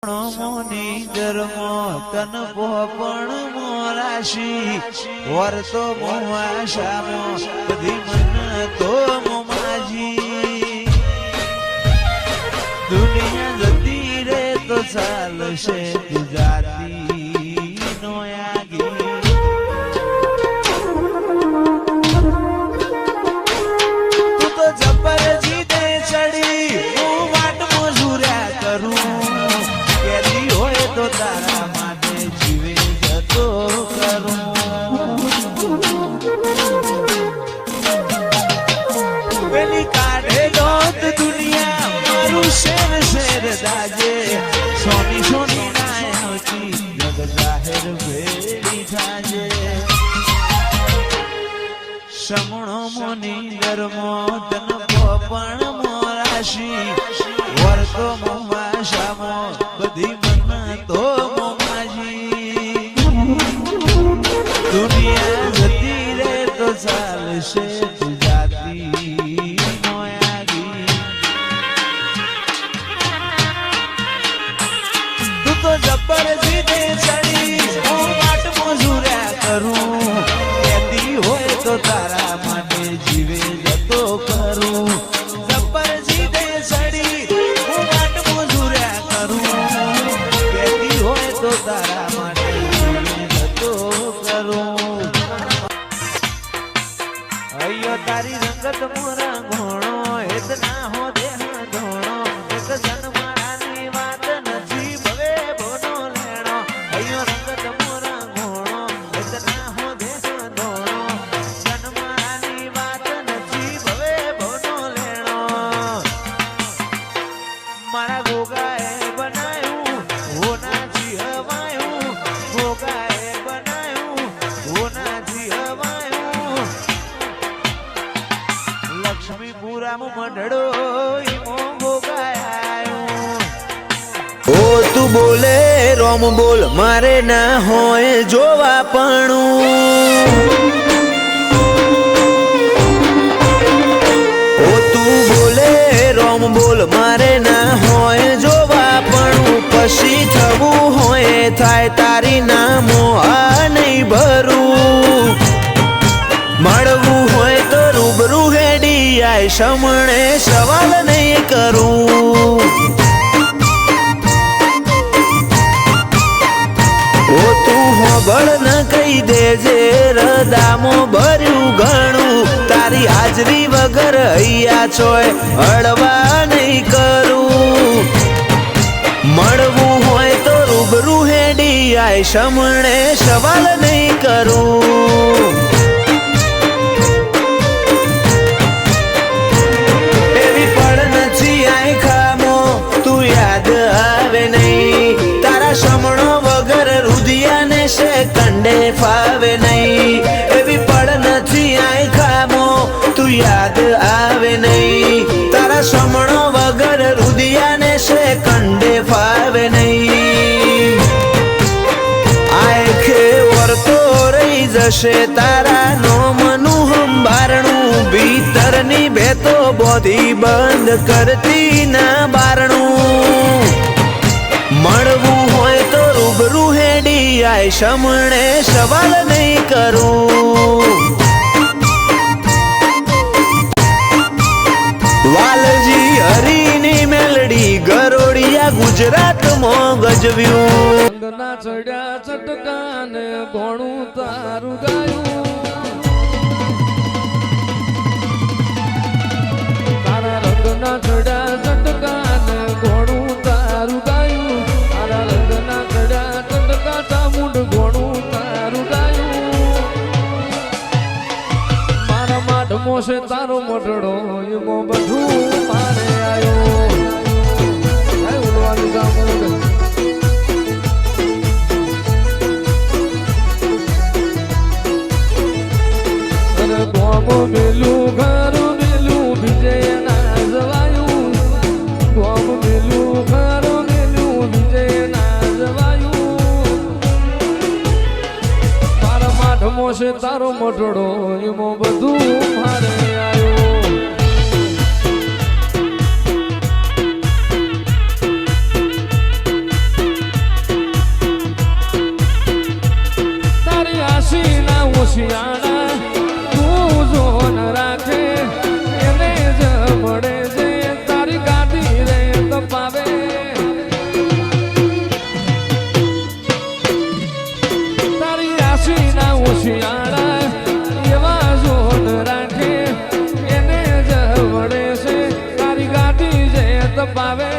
મોની ધર્મો તન પોપણ મોરાશી વર્તો મોવાશામો બધી મન તો મોમાજી દુનિયા જતી રે તો ચાલશે જાતી નો આગી તું તો જબર જીતે ચડી હું વાટ મજૂર્યા કરું તો તારા માટે જીવે જતો કરું પેલી કાઢે દોત દુનિયા મારું શેર શેર દાજે સોની સોની નાયતી જગ જાહેર ભેડી થાજે સમણો મોની ધર્મો તન પોપણ મોરાશી વર્તો મોવાશામો બધી તો મોમાજી દુનિયા જતી રે તો ચાલશે જાતી નો આગી તું તો જબર જીતે ચડી હું વાટ મજૂર્યા કરું કહેતી હોય તો તારા માટે જીવે જતો કરું જબર જીતે ચડી હું વાટ મજૂર્યા કરું તો તારા માટે જતો કરું અયો તારી રંગત મોરા ઘોણો હેત ના હો દેહ ધોણો એક જન્માની વાત નથી ભવે બોનો લેણો અયો રંગત મોરા ઘોણો હેત ના હો દેહ ધોણો જન્માની વાત નથી ભવે બોનો લેણો મારા ગોગાએ બનાયું હોના ઓ તું બોલે રોમ બોલ મારે ના હોય જોવા પણું ઓ તું બોલે રોમ બોલ મારે ના હોય જોવા પણું પછી થવું હોય થાય તારી નામો આ નહીં ભરું મળવું હોય તો રૂબરૂ હેડી આય સમણે સવાલ નહીં કરું ઓ તું હોબળ ન કહી દેજે રદામો ભર્યું ઘણું તારી હાજરી વગર હૈયા ચોય હળવા નહીં કરું મળવું હોય તો રૂબરૂ હેડી આય સમણે સવાલ નહીં કરું સમણો વગર રુધિયાને છે કંડે ફાવે નહીં એવી પડ નથી આઈ ખામો તું યાદ આવે નહીં તારા સમણો વગર રુધિયાને છે કંડે ફાવે નહીં આખે વર્તો રહી જશે તારા નોમનું હંભારણું ભીતરની ભેતો બોધી બંધ કરતી ના બારણું મળવું હોય તો રૂબરૂ હેડી આય સમણે સવાલ નહીં કરું વાલજી હરીની મેલડી ગરોડિયા ગુજરાતમાં ગજવ્યું ના ચડ્યા ચટકાને ઘોણું તારું ગાયું તારા રંગના ચડ્યા ચટકાને ઘોણું તારું ગાયું તારા રંગના ચડ્યા ચટકા ચામુંડ ઘોણું તારું ગાયું મારા માઢમો છે તારો મઢડો એમાં બધું મારે આવ્યો ઉડવાનું ચામુંડ મેલું ઘર મેલું વિજય ના જવાયું ગોમ મેલું ઘર મેલું વિજય ના જવાયું મારા માઠમો છે તારો મઢડો એમાં બધું મારે આવ્યો ઓશિયાણા તું જોન રાખે એને જ મળે છે તારી ગાડી રે તપાવે તારી રાશિના ઓશિયાણા એવા જોન રાખે એને જ મળે છે તારી ગાડી જે તપાવે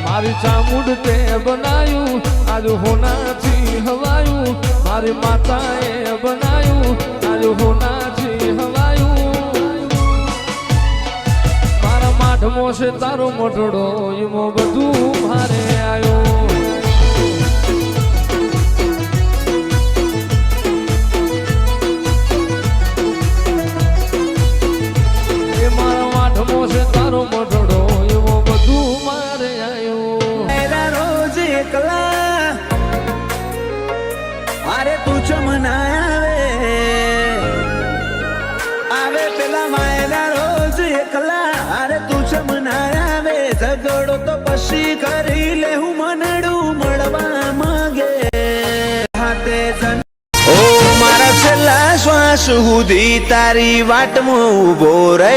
મારી ચામુંડ તે બનાયું આજ હોનાથી હવાયું મારી માતાએ બનાયું આજ હોનાથી હવાયું મારા માઠમો છે તારો મોટડો એમાં બધું મારે આવ્યો એ મારા માઠમો છે તારો મોટડો એમાં બધું મારે આવ્યું એકલા અરે તું ચમનાય આવે પેલા માયના રોજ એકલા અરે તું ચમનાય આવે ઝઘડો તો પછી કરી લે હું મનડું મળવા માંગે હાથે જન ઓ મારા છેલ્લા શ્વાસ સુધી તારી વાટમાં ઊભો રહે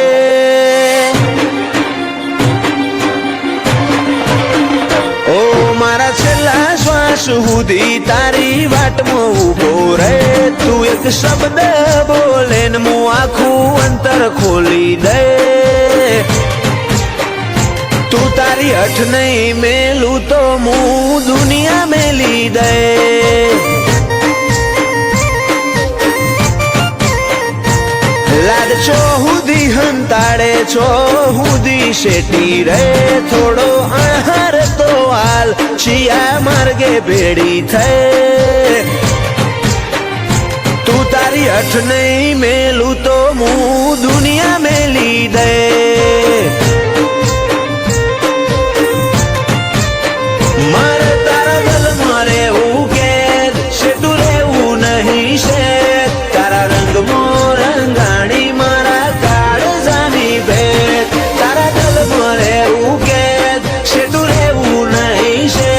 ઓ મારા છેલ્લા શ્વાસ સુધી તારી વાટમાં ઊભો રહે તું એક શબ્દ બોલે ને હું આખું અંતર ખોલી દે તું તારી હઠ નહીં મેલું તો હું દુનિયા મેલી દે લાડ છો હુદી હંતાડે છો હુદી શેટી રે થોડો આહાર તો હાલ શિયા માર્ગે ભેડી થઈ તું તારી હઠ નહીં મેલું તો હું દુનિયા મેલી દે મારે તારા ગલ મારે એવું કે શેતું રહેવું નહીં છે તારા રંગ રંગાણી મારા કાળજાની ભેટ તારા ગલ મારે એવું કે શેતું રહેવું નહીં છે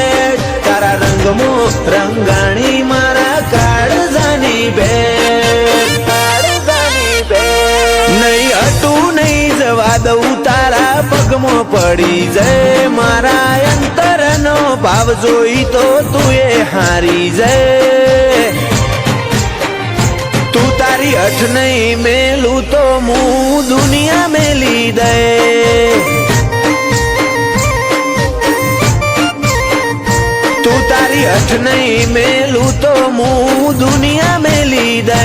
તારા રંગાણી મારા કાળજાની ભેટ નહીં હતું નહીં જવા દઉં તારા પગમાં પડી જાય મારા અંતરનો ભાવ જોઈ તો તું એ હારી જાય તું તારી હઠ નહીં મેલું તો હું દુનિયા મેલી દે તું તારી હઠ નહીં મેલું તો હું દુનિયા મેલી દે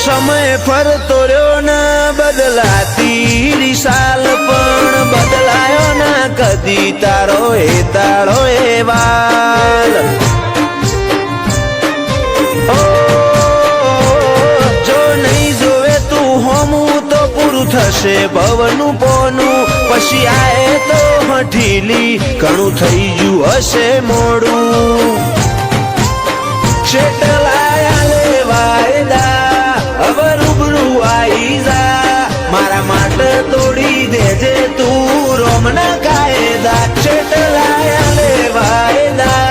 સમય ફરતો રહ્યો ના બદલાતી સાલ પણ બદલાયો ના કદી તારો એ તાળો એ વાલ જો નહીં જોવે તું હોમું તો પૂરું થશે ભવનું પોનું પછી આએ તો હઠીલી ઘણું થઈ ગયું હશે મોડું શેટલાયા લેવાયદા હવે રૂબરૂ આઈ જા મારા માટે તોડી દેજે તું રોમના કાયદા છેટલાયા લેવાયદા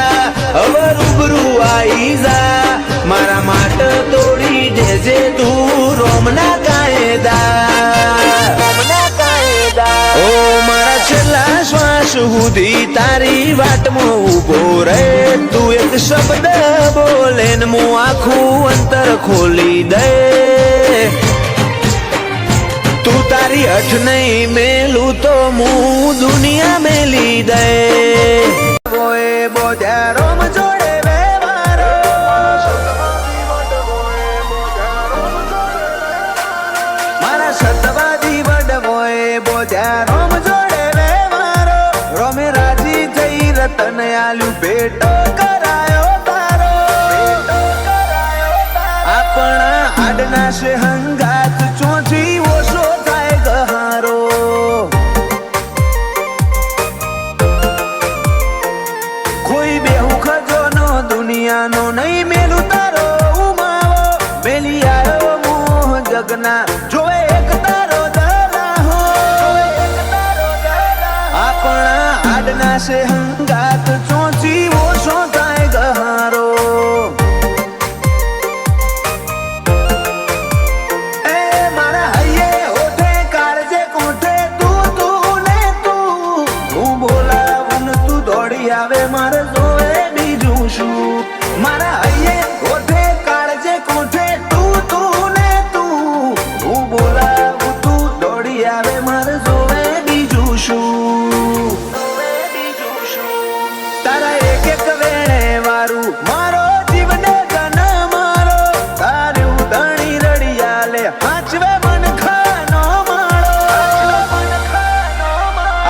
હવે રૂબરૂ આઈ જા મારા માટે તોડી દેજે તું રોમના કાયદા ઓ મારા છેલ્લા શ્વાસ સુધી તારી વાટમાં ઊભો રહે તું એક શબ્દ બોલે ને હું આખું અંતર ખોલી દે તું તારી હઠ નહીં મેલું તો હું દુનિયા મેલી દે બોએ બોધ્યા રોમ જોડે વ્યવહારો મારા સતવાદી વડવોએ બોધ્યા રોમ જોડે વ્યવહારો રોમે રાજી થઈ રતન આલ્યું ભેટ કરાયો તારો ભેટ દુનિયાનો નહીં મેલું તારો ઉમાવો મેલી આવ્યો મોહ જગના જોવે એક તારો દલાહો આપણા આડના છે હંગાત ચોચી ઓછો થાય ગહારો આવે મારે જોવે બીજું શું મારા હૈયે ઓઠે કાળજે કોઠે તું ને તું હું બોલાવું તું દોડી આવે મારે જોવે બીજું શું તારા એક એક વેણે વારું મારો જીવને ગન મારો તારું ધણી રડિયા લે હાચવે મન ખાનો માળો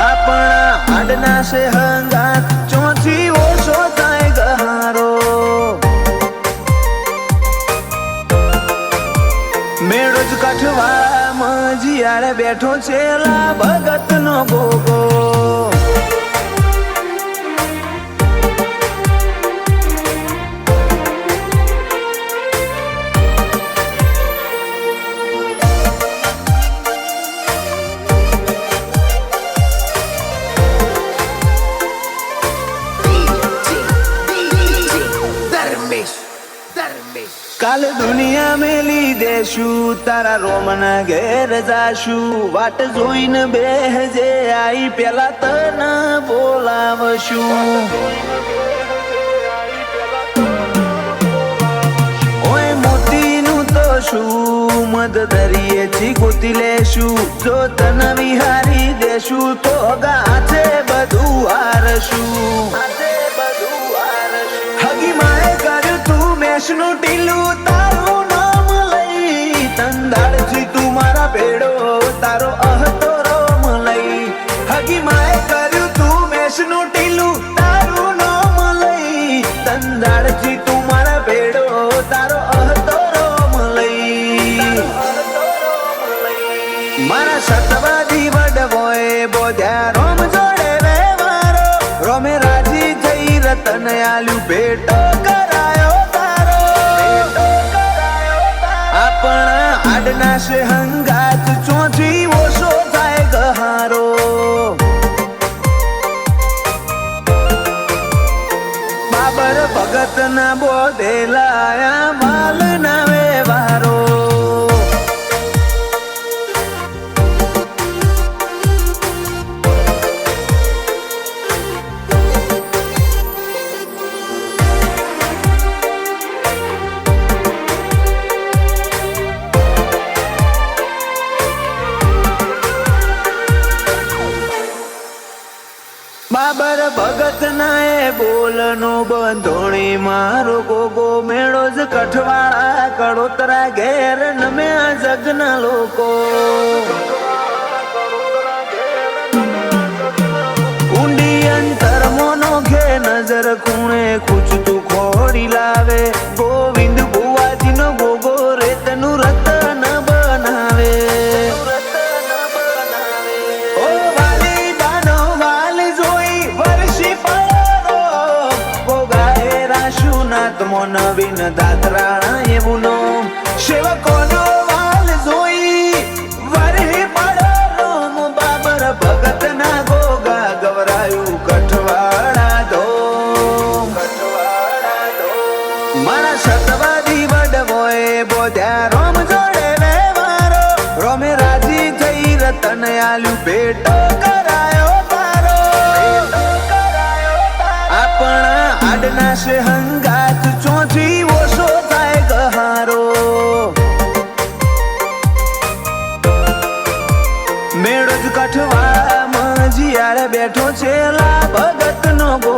આપણા આડના છે હંગાત મેળો જ કઠવામાં જીયારે બેઠો છે લા ભગત નો ગોગો કાલ દુનિયા મેલી દેશું તારા રોમના ઘેર જાશું વાટ જોઈને બેહજે આઈ પેલા તને બોલાવશું ઓય મોતીનું તો શું મદ દરિયેથી ગોતી લેશું જો તને વિહારી દેશું તો ગાથે બધું હારશું હગી માએ કર્યું તું મેષનું ટીલું તારું નામ લઈ તંદાળથી તું મારા ભેડો તારો અહતો રોમ લઈ હગી માએ કર્યું તું મેષનું ટીલું તારું નામ લઈ તંદાળથી તું મારા ભેડો તારો અહતો રોમ લઈ મારા સતવાદી વડવોએ બોધ્યા રોમ જોડે વ્યવહારો રોમે રાજી થઈ રતન આલ્યું ભેટો આપણા આડના છે હંગાત ચોથી ઓછો થાય ગહારો બાબર ભગત ના બોધેલાયા માલ ના વ્યવહારો બાબર ભગત ના એ બોલનો બંધોણી મારો ગોગો મેળો જ કઠવાળા કડોતરા ઘેર નમ્યા જગના લોકો ઊંડી અંતર મોનો ઘે નજર ખૂણે ખૂચતું ખોડી લાવે ગોવિંદ ભુવાજી નો ગોગો રેતનું રતન બનાવે નવીન દાદરાણા એવું નો સેવકોનો વાલ જોઈ વરહી પડો રોમ બાબર ભગત ના ગોગા ગવરાયું કઠવાડા દો મારા સતવાદી વડવોએ બોધ્યા રોમ જોડે વ્યવહારો રોમે રાજી થઈ રતન આલ્યું ભેટો કરાયો તારો આપણા આડના છે હંગાત ચોથી ઓછો થાય ગહારો મેળો જ કઠવામાં જીયારે બેઠો છે લા ભગત નો ગો